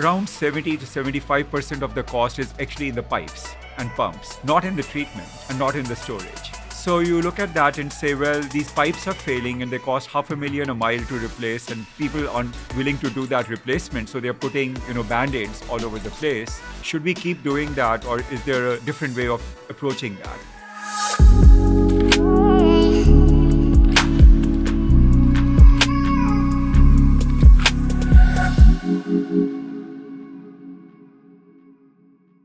Around 70 to 75% of the cost is actually in the pipes and pumps, not in the treatment and not in the storage. So you look at that and say, well, these pipes are failing and they cost $500,000 a mile to replace, and people aren't willing to do that replacement. So they're putting, band-aids all over the place. Should we keep doing that, or is there a different way of approaching that?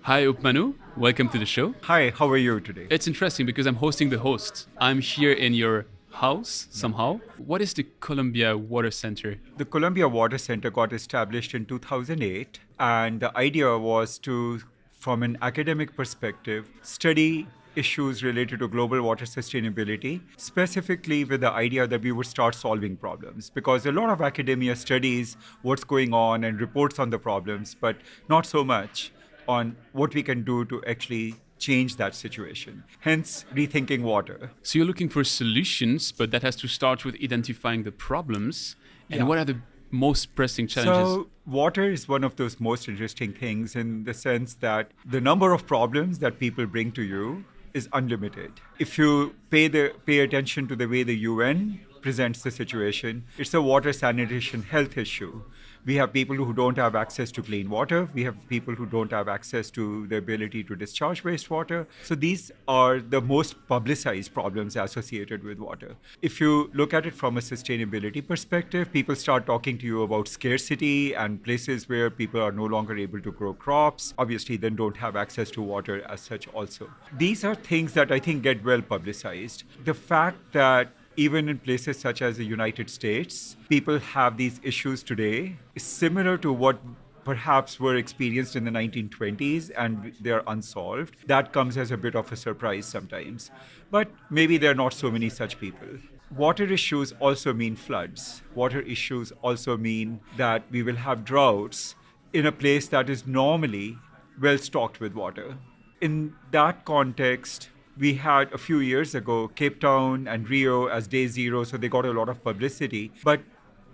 Hi, Upmanu. Welcome to the show. Hi, how are you today? It's interesting because I'm hosting the host. I'm here in your house somehow. What is the Columbia Water Center? The Columbia Water Center got established in 2008, and the idea was to, from an academic perspective, study issues related to global water sustainability, specifically with the idea that we would start solving problems. Because a lot of academia studies what's going on and reports on the problems, but not so much on what we can do to actually change that situation. Hence, rethinking water. So you're looking for solutions, but that has to start with identifying the problems. And what are the most pressing challenges? So water is one of those most interesting things in the sense that the number of problems that people bring to you is unlimited. If you pay attention to the way the UN presents the situation, it's a water sanitation health issue. We have people who don't have access to clean water. We have people who don't have access to the ability to discharge wastewater. So these are the most publicized problems associated with water. If you look at it from a sustainability perspective, people start talking to you about scarcity and places where people are no longer able to grow crops, obviously then don't have access to water as such also. These are things that I think get well publicized. The fact that even in places such as the United States, people have these issues today is similar to what perhaps were experienced in the 1920s and they're unsolved. That comes as a bit of a surprise sometimes. But maybe there are not so many such people. Water issues also mean floods. Water issues also mean that we will have droughts in a place that is normally well stocked with water. In that context, we had a few years ago Cape Town and Rio as day zero, so they got a lot of publicity. But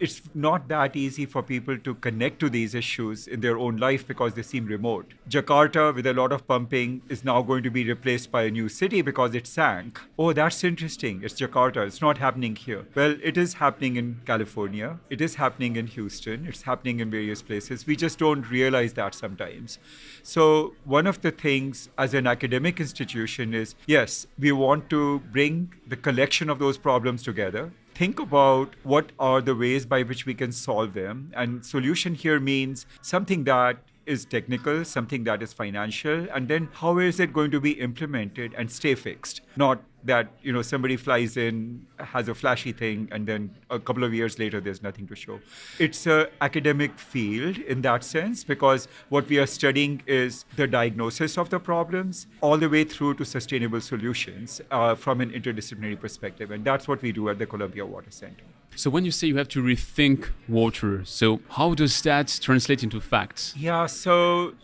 it's not that easy for people to connect to these issues in their own life because they seem remote. Jakarta, with a lot of pumping, is now going to be replaced by a new city because it sank. Oh, that's interesting. It's Jakarta. It's not happening here. Well, it is happening in California. It is happening in Houston. It's happening in various places. We just don't realize that sometimes. So one of the things as an academic institution is, yes, we want to bring the collection of those problems together. Think about what are the ways by which we can solve them. And solution here means something that is technical, something that is financial, and then how is it going to be implemented and stay fixed? Not that somebody flies in, has a flashy thing, and then a couple of years later there's nothing to show. It's an academic field in that sense because what we are studying is the diagnosis of the problems all the way through to sustainable solutions from an interdisciplinary perspective, and that's what we do at the Columbia Water Center. So when you say you have to rethink water, so how does that translate into facts? Yeah, so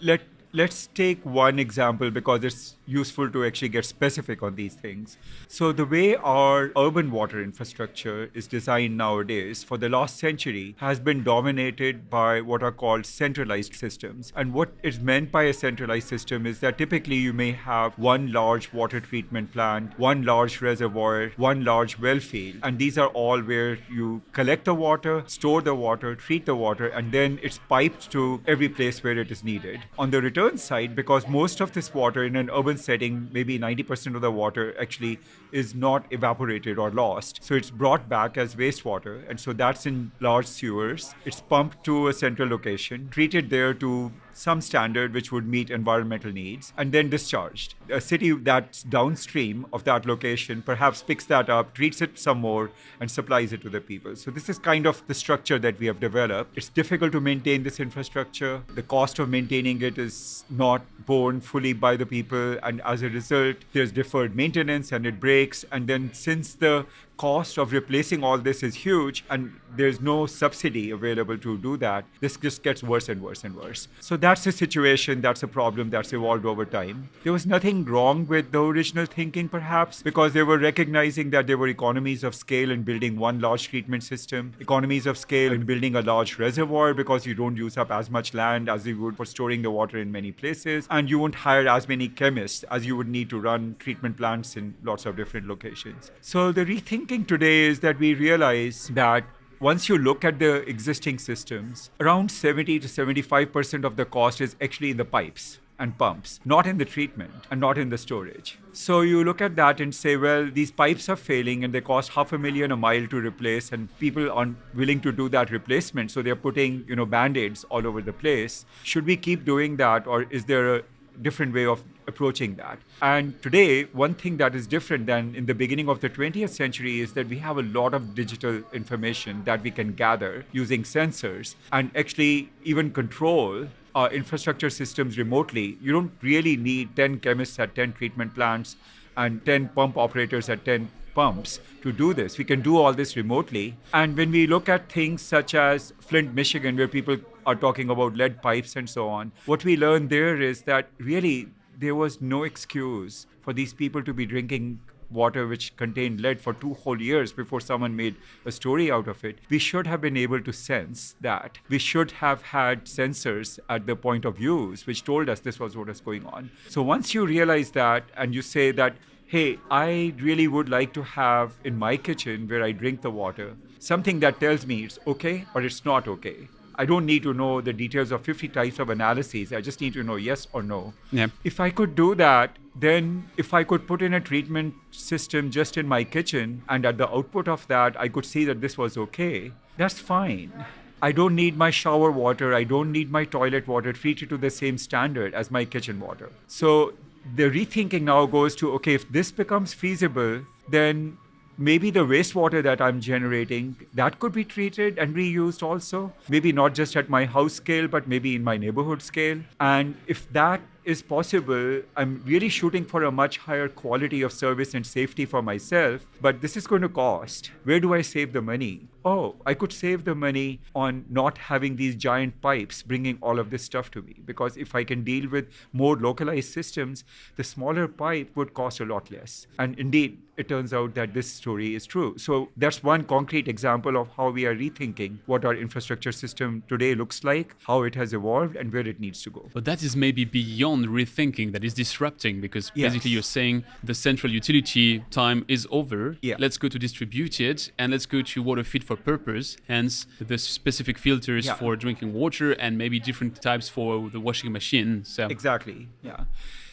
let's take one example because it's useful to actually get specific on these things. So the way our urban water infrastructure is designed nowadays for the last century has been dominated by what are called centralized systems. And what is meant by a centralized system is that typically you may have one large water treatment plant, one large reservoir, one large well field. And these are all where you collect the water, store the water, treat the water, and then it's piped to every place where it is needed. On the return side, because most of this water in an urban setting, maybe 90% of the water actually is not evaporated or lost. So it's brought back as wastewater. And so that's in large sewers. It's pumped to a central location, treated there to some standard which would meet environmental needs, and then discharged. A city that's downstream of that location perhaps picks that up, treats it some more, and supplies it to the people. So this is kind of the structure that we have developed. It's difficult to maintain this infrastructure. The cost of maintaining it is not borne fully by the people, and as a result, there's deferred maintenance and it breaks. And then since the cost of replacing all this is huge and there's no subsidy available to do that, this just gets worse and worse and worse. So that's the situation, that's a problem that's evolved over time. There was nothing wrong with the original thinking, perhaps, because they were recognizing that there were economies of scale in building one large treatment system, economies of scale in building a large reservoir because you don't use up as much land as you would for storing the water in many places, and you won't hire as many chemists as you would need to run treatment plants in lots of different locations. So the rethinking today is that we realize that once you look at the existing systems, around 70 to 75% of the cost is actually in the pipes and pumps, not in the treatment and not in the storage. So you look at that and say, well, these pipes are failing and they cost $500,000 a mile to replace, and people aren't willing to do that replacement. So they're putting, Band-Aids all over the place. Should we keep doing that, or is there a different way of approaching that? And today, one thing that is different than in the beginning of the 20th century is that we have a lot of digital information that we can gather using sensors and actually even control our infrastructure systems remotely. You don't really need 10 chemists at 10 treatment plants and 10 pump operators at 10 pumps to do this. We can do all this remotely. And when we look at things such as Flint, Michigan, where people are talking about lead pipes and so on, what we learned there is that really there was no excuse for these people to be drinking water which contained lead for 2 whole years before someone made a story out of it. We should have been able to sense that. We should have had sensors at the point of use which told us this was what was going on. So once you realize that and you say that, hey, I really would like to have in my kitchen where I drink the water something that tells me it's okay or it's not okay. I don't need to know the details of 50 types of analyses. I just need to know yes or no. Yeah. If I could do that, then if I could put in a treatment system just in my kitchen and at the output of that, I could see that this was okay, that's fine. I don't need my shower water. I don't need my toilet water treated to the same standard as my kitchen water. So the rethinking now goes to, okay, if this becomes feasible, then maybe the wastewater that I'm generating, that could be treated and reused also. Maybe not just at my house scale, but maybe in my neighborhood scale. And if that is possible, I'm really shooting for a much higher quality of service and safety for myself, but this is going to cost. Where do I save the money? Oh, I could save the money on not having these giant pipes bringing all of this stuff to me, because if I can deal with more localized systems, the smaller pipe would cost a lot less. And indeed, it turns out that this story is true. So that's one concrete example of how we are rethinking what our infrastructure system today looks like, how it has evolved, and where it needs to go. But that is maybe beyond rethinking, that is disrupting, because basically you're saying the central utility time is over. Yeah. Let's go to distributed and let's go to water fit for purpose, hence the specific filters for drinking water and maybe different types for the washing machine. So Exactly, yeah.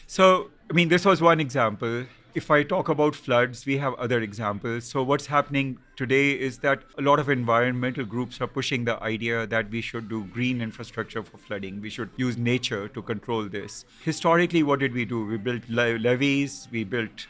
So, this was one example. If I talk about floods, we have other examples. So what's happening today is that a lot of environmental groups are pushing the idea that we should do green infrastructure for flooding. We should use nature to control this. Historically, what did we do? We built levees, we built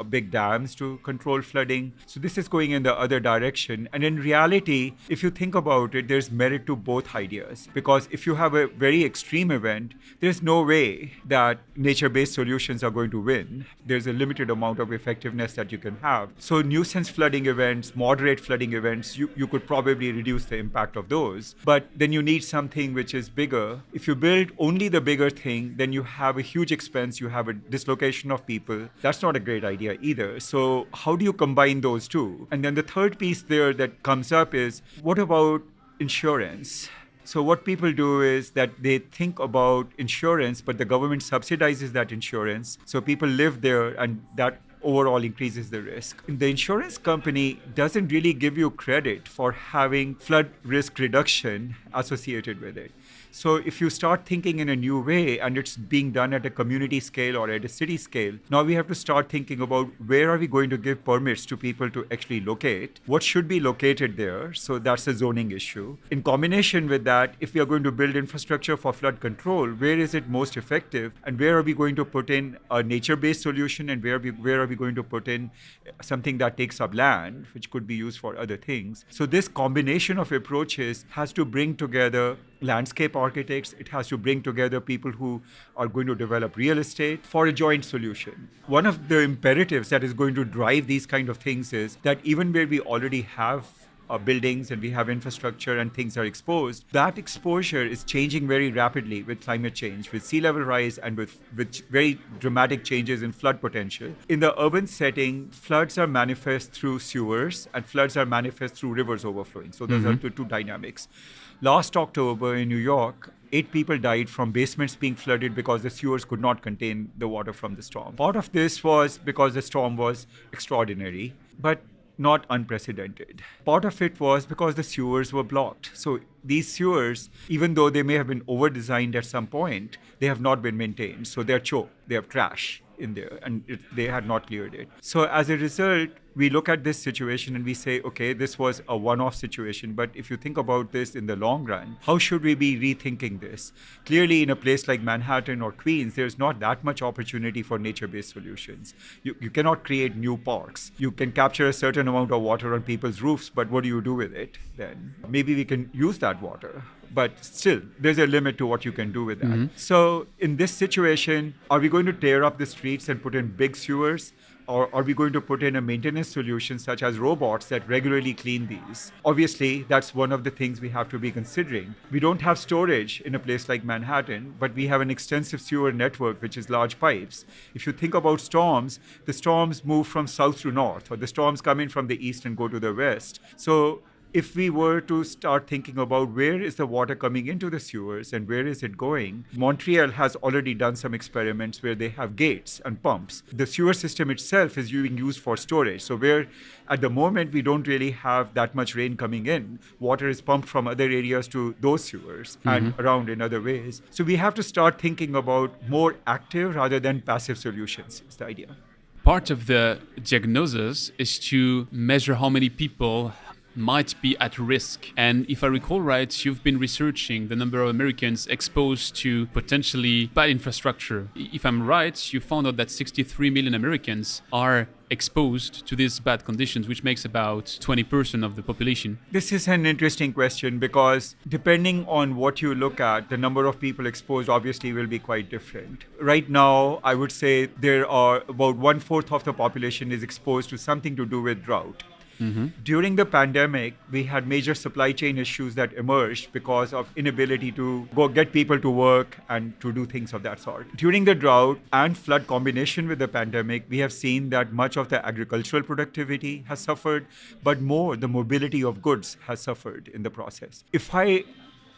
big dams to control flooding. So this is going in the other direction. And in reality, if you think about it, there's merit to both ideas. Because if you have a very extreme event, there's no way that nature-based solutions are going to win. There's a limited amount of effectiveness that you can have. So nuisance flooding events, moderate flooding events, you could probably reduce the impact of those. But then you need something which is bigger. If you build only the bigger thing, then you have a huge expense, you have a dislocation of people. That's not a great idea either. So how do you combine those two? And then the third piece there that comes up is, what about insurance? So what people do is that they think about insurance, but the government subsidizes that insurance. So people live there and that overall increases the risk. The insurance company doesn't really give you credit for having flood risk reduction associated with it. So if you start thinking in a new way and it's being done at a community scale or at a city scale, now we have to start thinking about where are we going to give permits to people to actually locate? What should be located there? So that's a zoning issue. In combination with that, if we are going to build infrastructure for flood control, where is it most effective? And where are we going to put in a nature-based solution, and where are we going to put in something that takes up land, which could be used for other things? So this combination of approaches has to bring together landscape architects. It has to bring together people who are going to develop real estate for a joint solution. One of the imperatives that is going to drive these kind of things is that even where we already have buildings and we have infrastructure and things are exposed, that exposure is changing very rapidly with climate change, with sea level rise, and with very dramatic changes in flood potential. In the urban setting, floods are manifest through sewers and floods are manifest through rivers overflowing. So those are the two dynamics. Last October in New York, 8 people died from basements being flooded because the sewers could not contain the water from the storm. Part of this was because the storm was extraordinary, but not unprecedented. Part of it was because the sewers were blocked. So these sewers, even though they may have been over-designed at some point, they have not been maintained. So they're choked, they have trash in there, and they had not cleared it. So as a result, we look at this situation and we say, okay, this was a one-off situation, but if you think about this in the long run, how should we be rethinking this? Clearly, in a place like Manhattan or Queens, there's not that much opportunity for nature-based solutions. You cannot create new parks. You can capture a certain amount of water on people's roofs, but what do you do with it then? Maybe we can use that water. But still, there's a limit to what you can do with that. So in this situation, are we going to tear up the streets and put in big sewers? Or are we going to put in a maintenance solution such as robots that regularly clean these? Obviously, that's one of the things we have to be considering. We don't have storage in a place like Manhattan, but we have an extensive sewer network, which is large pipes. If you think about storms, the storms move from south to north, or the storms come in from the east and go to the west. So if we were to start thinking about where is the water coming into the sewers and where is it going, Montreal has already done some experiments where they have gates and pumps. The sewer system itself is being used for storage. So where at the moment we don't really have that much rain coming in, water is pumped from other areas to those sewers and around in other ways. So we have to start thinking about more active rather than passive solutions, is the idea. Part of the diagnosis is to measure how many people might be at risk. And if I recall right, you've been researching the number of Americans exposed to potentially bad infrastructure. If I'm right, you found out that 63 million Americans are exposed to these bad conditions, which makes about 20% of the population. This is an interesting question because depending on what you look at, the number of people exposed obviously will be quite different. Right now, I would say there are about 1/4 of the population is exposed to something to do with drought. During the pandemic, we had major supply chain issues that emerged because of inability to go get people to work and to do things of that sort. During the drought and flood combination with the pandemic, we have seen that much of the agricultural productivity has suffered, but more the mobility of goods has suffered in the process. If I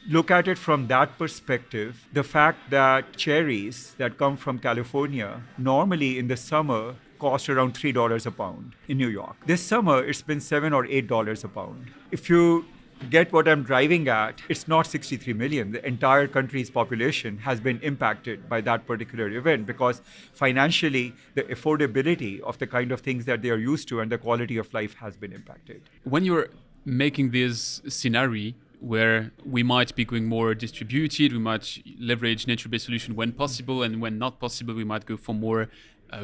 look at it from that perspective, the fact that cherries that come from California normally in the summer cost around $3 a pound in New York. This summer, it's been $7 or $8 a pound. If you get what I'm driving at, it's not 63 million. The entire country's population has been impacted by that particular event because financially, the affordability of the kind of things that they are used to and the quality of life has been impacted. When you're making this scenario, where we might be going more distributed, we might leverage nature-based solution when possible, and when not possible, we might go for more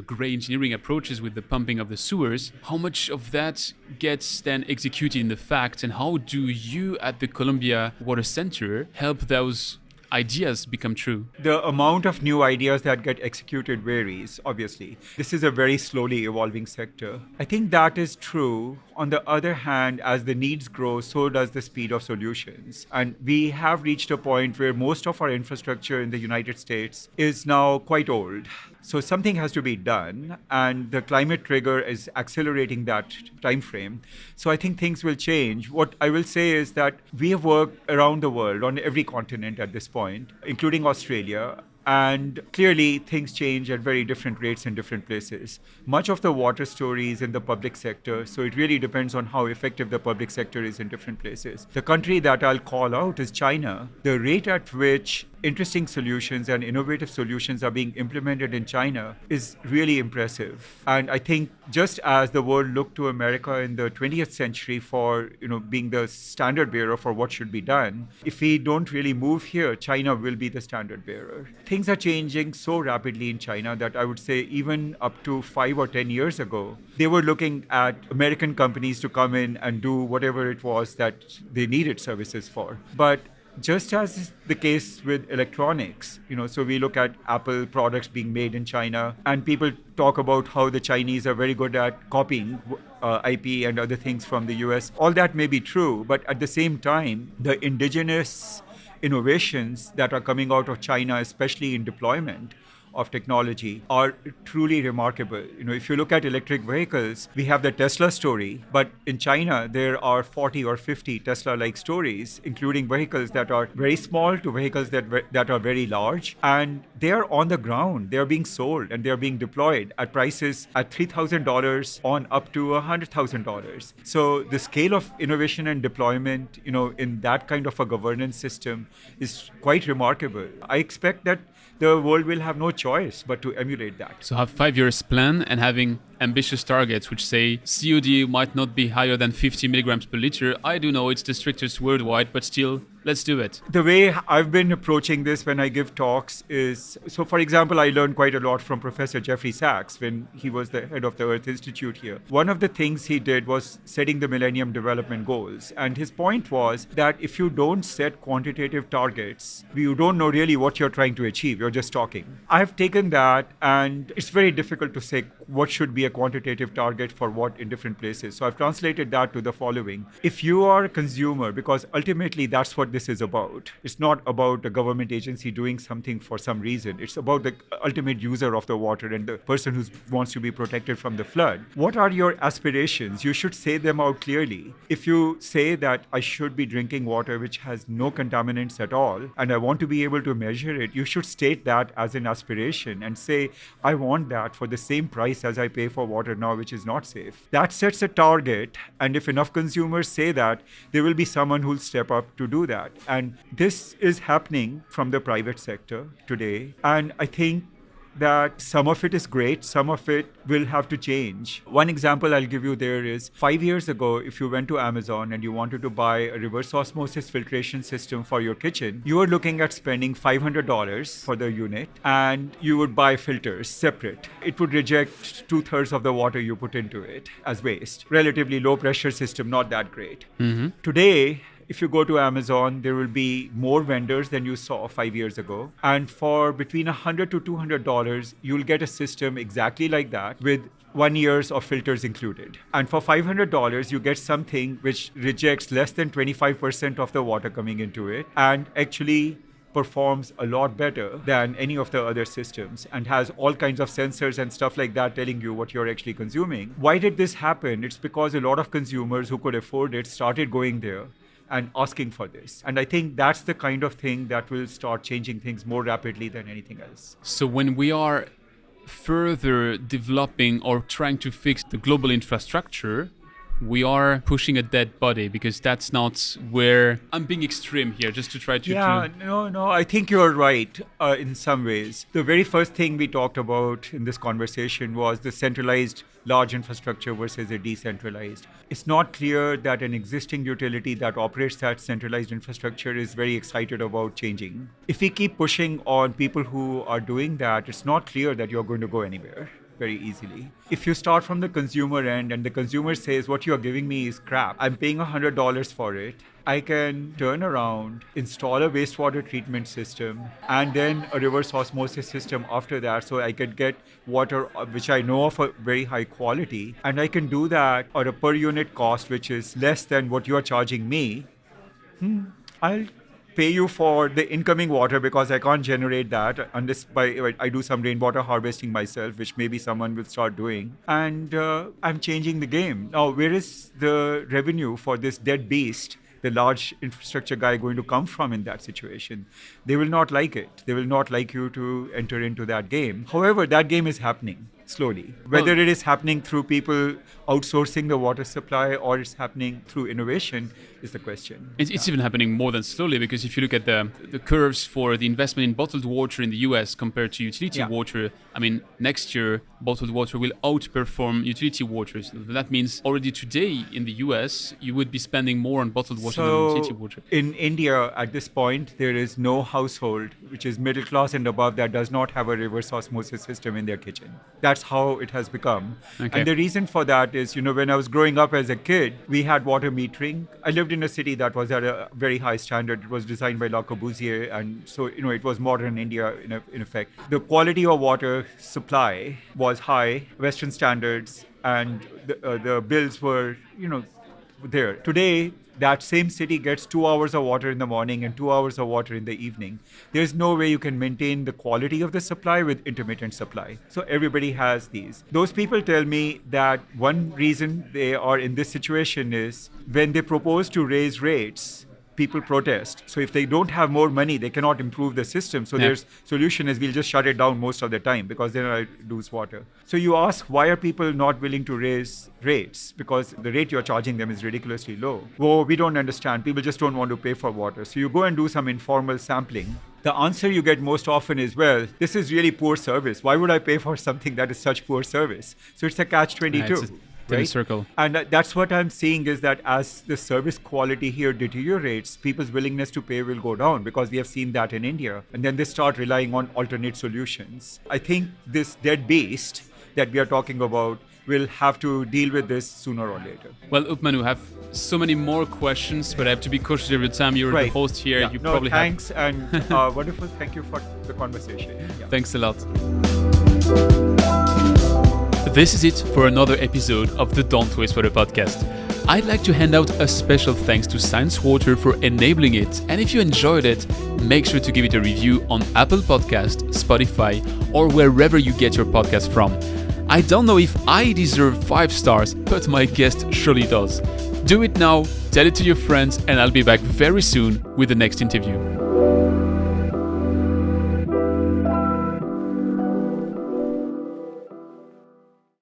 gray engineering approaches with the pumping of the sewers. How much of that gets then executed in the fact, and how do you at the Columbia Water Center help those ideas become true? The amount of new ideas that get executed varies, obviously. This is a very slowly evolving sector. I think that is true. On the other hand, as the needs grow, so does the speed of solutions. And we have reached a point where most of our infrastructure in the United States is now quite old. So something has to be done, and the climate trigger is accelerating that time frame. So I think things will change. What I will say is that we have worked around the world on every continent at this point, including Australia. And clearly, things change at very different rates in different places. Much of the water story is in the public sector, so it really depends on how effective the public sector is in different places. The country that I'll call out is China. The rate at which interesting solutions and innovative solutions are being implemented in China is really impressive. And I think just as the world looked to America in the 20th century for being the standard bearer for what should be done, if we don't really move here, China will be the standard bearer. Things are changing so rapidly in China that I would say even up to 5 or 10 years ago, they were looking at American companies to come in and do whatever it was that they needed services for. But just as is the case with electronics, so we look at Apple products being made in China, and people talk about how the Chinese are very good at copying IP and other things from the US. All that may be true, but at the same time, the indigenous innovations that are coming out of China, especially in deployment of technology, are truly remarkable. If you look at electric vehicles, we have the Tesla story, but in China there are 40 or 50 Tesla-like stories, including vehicles that are very small to vehicles that are very large, and they are on the ground. They are being sold and they are being deployed at prices at $3,000 on up to $100,000. So the scale of innovation and deployment, in that kind of a governance system is quite remarkable. I expect that the world will have no choice but to emulate that. So have 5 years plan and having ambitious targets which say COD might not be higher than 50 milligrams per liter. I do know it's the strictest worldwide, but still, let's do it. The way I've been approaching this when I give talks is, so for example, I learned quite a lot from Professor Jeffrey Sachs when he was the head of the Earth Institute here. One of the things he did was setting the Millennium Development Goals. And his point was that if you don't set quantitative targets, you don't know really what you're trying to achieve. You're just talking. I've taken that, and it's very difficult to say what should be a quantitative target for what in different places. So I've translated that to the following. If you are a consumer, because ultimately that's what this is about. It's not about a government agency doing something for some reason. It's about the ultimate user of the water and the person who wants to be protected from the flood. What are your aspirations? You should say them out clearly. If you say that I should be drinking water which has no contaminants at all, and I want to be able to measure it, you should state that as an aspiration and say, I want that for the same price as I pay for water now, which is not safe. That sets a target, and if enough consumers say that, there will be someone who will step up to do that. And this is happening from the private sector today. And I think that some of it is great, some of it will have to change. One example I'll give you there is 5 years ago, if you went to Amazon and you wanted to buy a reverse osmosis filtration system for your kitchen, you were looking at spending $500 for the unit, and you would buy filters separate. It would reject 2/3 of the water you put into it as waste. Relatively low pressure system, not that great. Today, if you go to Amazon, there will be more vendors than you saw 5 years ago. And for between $100 to $200, you'll get a system exactly like that with 1 year of filters included. And for $500, you get something which rejects less than 25% of the water coming into it and actually performs a lot better than any of the other systems and has all kinds of sensors and stuff like that telling you what you're actually consuming. Why did this happen? It's because a lot of consumers who could afford it started going there and asking for this. And I think that's the kind of thing that will start changing things more rapidly than anything else. So when we are further developing or trying to fix the global infrastructure, we are pushing a dead body, because that's not where I'm being extreme here, just to try to... No, I think you're right in some ways. The very first thing we talked about in this conversation was the centralized large infrastructure versus a decentralized. It's not clear that an existing utility that operates that centralized infrastructure is very excited about changing. If we keep pushing on people who are doing that, it's not clear that you're going to go anywhere very easily. If you start from the consumer end and the consumer says, what you're giving me is crap, I'm paying $100 for it, I can turn around, install a wastewater treatment system, and then a reverse osmosis system after that, so I could get water which I know of a very high quality, and I can do that at a per unit cost which is less than what you are charging me. I'll pay you for the incoming water because I can't generate that unless I do some rainwater harvesting myself, which maybe someone will start doing. And I'm changing the game. Now, where is the revenue for this dead beast, the large infrastructure guy, going to come from in that situation? They will not like it. They will not like you to enter into that game. However, that game is happening slowly. Whether it is happening through people outsourcing the water supply or it's happening through innovation is the question. It's even happening more than slowly, because if you look at the curves for the investment in bottled water in the US compared to utility water, I mean, next year, bottled water will outperform utility water. So that means already today in the US, you would be spending more on bottled water than utility water. In India, at this point, there is no household which is middle class and above that does not have a reverse osmosis system in their kitchen. That's that's how it has become. Okay. And the reason for that is, when I was growing up as a kid, we had water metering. I lived in a city that was at a very high standard. It was designed by Le Corbusier, and so it was modern India in effect. The quality of water supply was high, Western standards, and the bills were, there. Today, that same city gets 2 hours of water in the morning and 2 hours of water in the evening. There's no way you can maintain the quality of the supply with intermittent supply. So everybody has these. Those people tell me that one reason they are in this situation is when they propose to raise rates, people protest. So if they don't have more money, they cannot improve the system. So their solution is we'll just shut it down most of the time because then I lose water. So you ask, why are people not willing to raise rates? Because the rate you're charging them is ridiculously low. Well, we don't understand. People just don't want to pay for water. So you go and do some informal sampling. The answer you get most often is, well, this is really poor service. Why would I pay for something that is such poor service? So it's a catch-22. Right? Circle. And that's what I'm seeing is that as the service quality here deteriorates, people's willingness to pay will go down because we have seen that in India. And then they start relying on alternate solutions. I think this dead beast that we are talking about will have to deal with this sooner or later. Well, Upmanu, I have so many more questions, but I have to be cautious of your time. You're the host here. Yeah. You probably thanks and wonderful. Thank you for the conversation. Yeah. Thanks a lot. This is it for another episode of the Don't Wastewater podcast. I'd like to hand out a special thanks to Science Water for enabling it. And if you enjoyed it, make sure to give it a review on Apple Podcast, Spotify, or wherever you get your podcast from. I don't know if I deserve 5 stars, but my guest surely does. Do it now, tell it to your friends, and I'll be back very soon with the next interview.